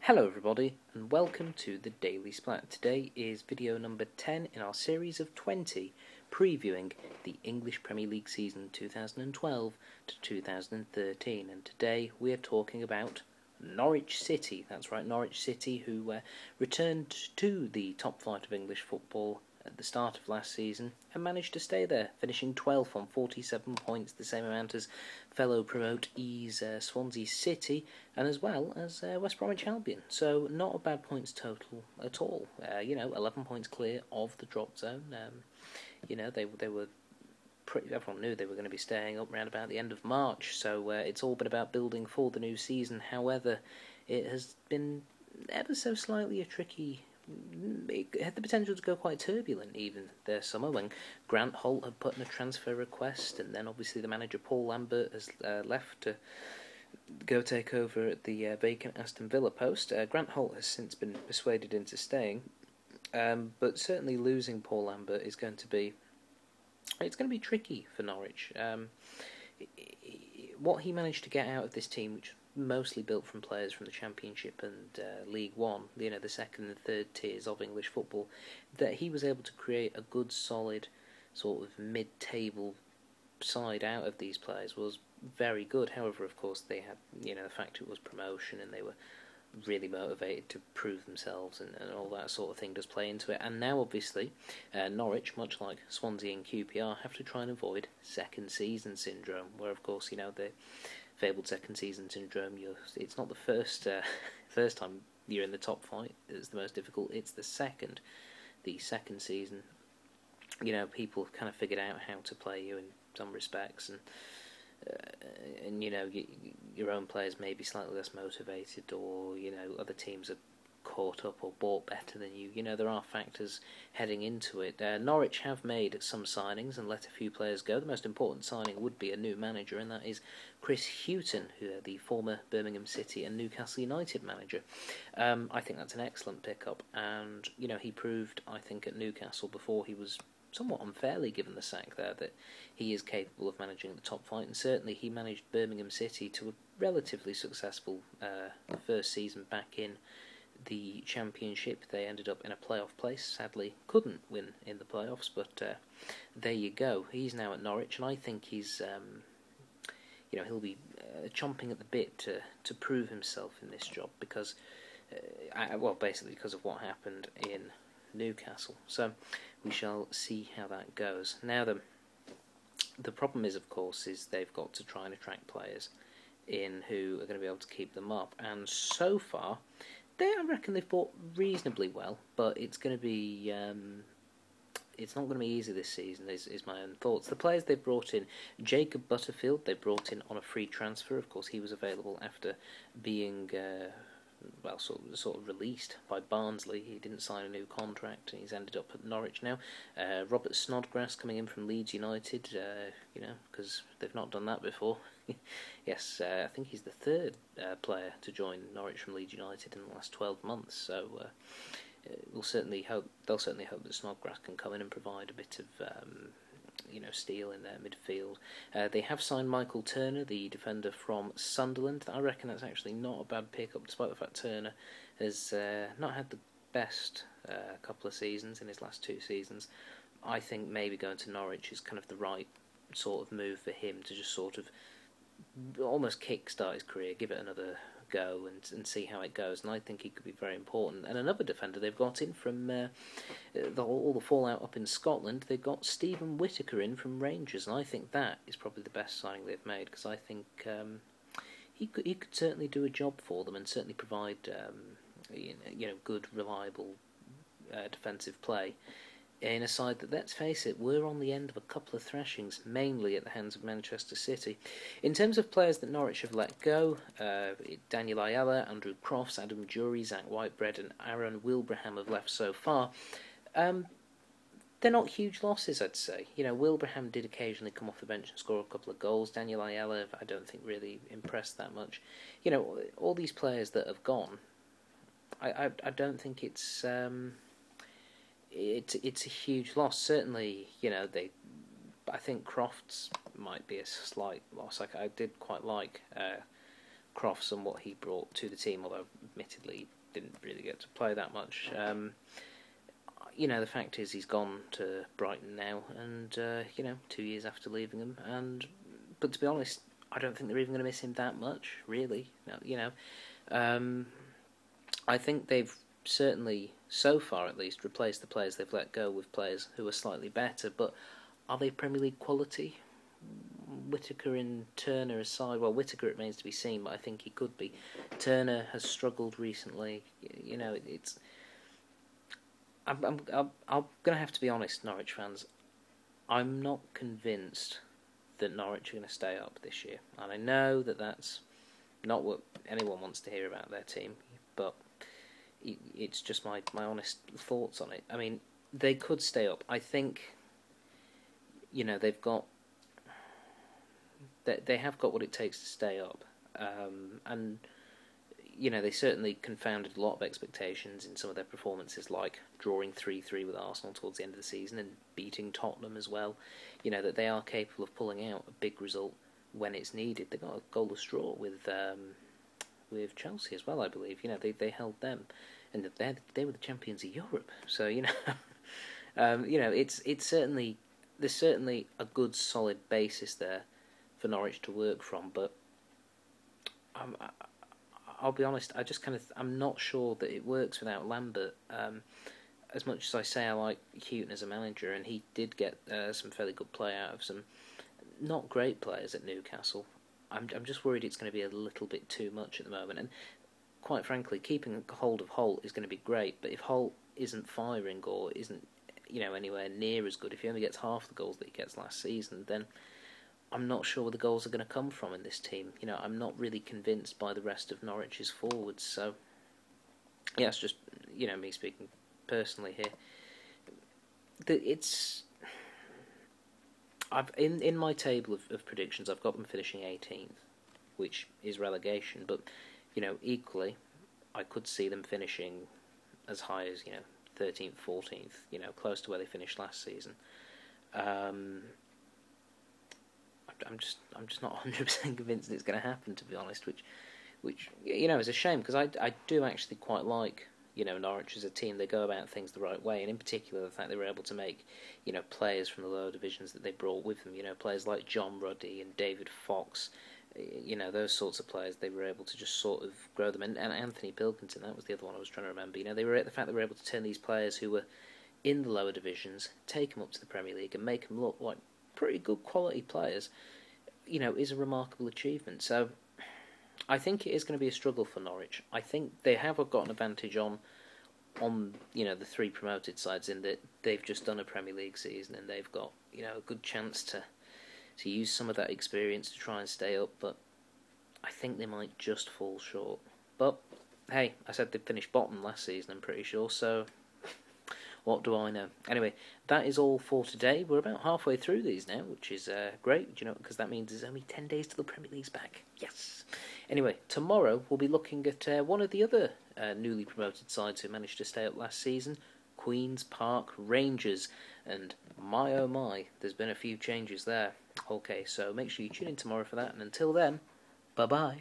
Hello everybody and welcome to the Daily Splatt. Today is video number 10 in our series of 20 previewing the English Premier League season 2012 to 2013, and today we are talking about Norwich City. That's right, Norwich City, who returned to the top flight of English football at the start of last season and managed to stay there, finishing 12th on 47 points, the same amount as fellow promotees Swansea City, and as well as West Bromwich Albion. So not a bad points total at all. 11 points clear of the drop zone. They were everyone knew they were going to be staying up around about the end of March, so it's all been about building for the new season. However, it has been ever so slightly a tricky. It had the potential to go quite turbulent even this summer when Grant Holt had put in a transfer request, and then obviously the manager Paul Lambert has left to go take over at the vacant Aston Villa post. Grant Holt has since been persuaded into staying, but certainly losing Paul Lambert is going to be tricky for Norwich. What he managed to get out of this team, which mostly built from players from the Championship and League One, the second and third tiers of English football, that he was able to create a good, solid, sort of mid-table side out of these players was very good. However, of course, they had, the fact it was promotion and they were really motivated to prove themselves and all that sort of thing does play into it. And now, obviously, Norwich, much like Swansea and QPR, have to try and avoid second season syndrome, where, of course, the fabled second season syndrome, it's not the first time you're in the top flight that's the most difficult, it's the second season. People kind of figured out how to play you in some respects, and your own players may be slightly less motivated, or other teams are caught up or bought better than you. There are factors heading into it. Norwich have made some signings and let a few players go. The most important signing would be a new manager, and that is Chris Hughton, the former Birmingham City and Newcastle United manager. I think that's an excellent pickup, and he proved, I think, at Newcastle before he was somewhat unfairly given the sack there, that he is capable of managing the top flight, and certainly he managed Birmingham City to a relatively successful first season back in the Championship. They ended up in a playoff place, sadly couldn't win in the playoffs, but there you go. He's now at Norwich, and I think he's he'll be chomping at the bit to prove himself in this job, because basically because of what happened in Newcastle. So we shall see how that goes. Now the problem is, of course, is they've got to try and attract players in who are going to be able to keep them up, and so far I reckon they've bought reasonably well, but it's going to be it's not going to be easy this season, is my own thoughts. The players they've brought in: Jacob Butterfield, they brought in on a free transfer. Of course, he was available after being sort of released by Barnsley. He didn't sign a new contract, and he's ended up at Norwich now. Robert Snodgrass coming in from Leeds United, because they've not done that before. Yes, I think he's the third player to join Norwich from Leeds United in the last 12 months. So they'll certainly hope that Snodgrass can come in and provide a bit of steel in their midfield. They have signed Michael Turner, the defender from Sunderland. I reckon that's actually not a bad pickup, despite the fact Turner has not had the best couple of seasons in his last 2 seasons. I think maybe going to Norwich is kind of the right sort of move for him, to just sort of almost kick-start his career, give it another go and see how it goes, and I think he could be very important. And another defender they've got in from all the fallout up in Scotland, they've got Stephen Whittaker in from Rangers, and I think that is probably the best signing they've made, because I think he could certainly do a job for them and certainly provide good, reliable defensive play in a side that, let's face it, were on the end of a couple of thrashings, mainly at the hands of Manchester City. In terms of players that Norwich have let go, Daniel Ayala, Andrew Crofts, Adam Jury, Zach Whitebread and Aaron Wilbraham have left so far. They're not huge losses, I'd say. Wilbraham did occasionally come off the bench and score a couple of goals. Daniel Ayala, I don't think really impressed that much. All these players that have gone, I don't think it's a huge loss. Certainly, I think Crofts might be a slight loss. I did quite like Crofts and what he brought to the team, although admittedly didn't really get to play that much. You know, the fact is he's gone to Brighton now, and you know, 2 years after leaving them. But to be honest, I don't think they're even going to miss him that much, really. No, you know, I think they've certainly, so far at least, replaced the players they've let go with players who are slightly better. But are they Premier League quality? Whittaker and Turner aside, well, Whittaker remains to be seen, but I think he could be. Turner has struggled recently. You know, it's. I'm going to have to be honest, Norwich fans. I'm not convinced that Norwich are going to stay up this year, and I know that that's not what anyone wants to hear about their team, but it's just my honest thoughts on it. I mean, they could stay up. I think, you know, they have got what it takes to stay up, and you know, they certainly confounded a lot of expectations in some of their performances, like drawing 3-3 with Arsenal towards the end of the season and beating Tottenham as well. You know, that they are capable of pulling out a big result when it's needed. They got a goalless draw with Chelsea as well, I believe. You know, they held them, and they were the champions of Europe. So you know, you know, it's certainly, there's certainly a good solid basis there for Norwich to work from, but I'll be honest, I'm not sure that it works without Lambert. As much as I say I like Houghton as a manager, and he did get some fairly good play out of some not great players at Newcastle, I'm just worried it's going to be a little bit too much at the moment. And quite frankly, keeping hold of Holt is going to be great, but if Holt isn't firing or isn't, you know, anywhere near as good, if he only gets half the goals that he gets last season, then I'm not sure where the goals are going to come from in this team. You know, I'm not really convinced by the rest of Norwich's forwards. So, yeah, it's just, you know, me speaking personally here. In my table of predictions, I've got them finishing 18th, which is relegation. But, you know, equally, I could see them finishing as high as, you know, 13th, 14th. You know, close to where they finished last season. I'm just not 100% convinced it's going to happen, to be honest, which you know is a shame, because I do actually quite like, you know, Norwich as a team. They go about things the right way, and in particular the fact they were able to make, you know, players from the lower divisions that they brought with them, you know, players like John Ruddy and David Fox, you know, those sorts of players. They were able to just sort of grow them, and Anthony Pilkington, that was the other one I was trying to remember. You know, the fact they were able to turn these players who were in the lower divisions, take them up to the Premier League and make them look like pretty good quality players, you know, is a remarkable achievement. So I think it is going to be a struggle for Norwich. I think they have got an advantage on you know, the three promoted sides, in that they've just done a Premier League season and they've got, you know, a good chance to use some of that experience to try and stay up, but I think they might just fall short. But hey, I said they finished bottom last season, I'm pretty sure, so what do I know? Anyway, that is all for today. We're about halfway through these now, which is great, you know, because that means there's only 10 days till the Premier League's back. Yes! Anyway, tomorrow we'll be looking at one of the other newly promoted sides who managed to stay up last season, Queen's Park Rangers. And my oh my, there's been a few changes there. Okay, so make sure you tune in tomorrow for that, and until then, bye-bye.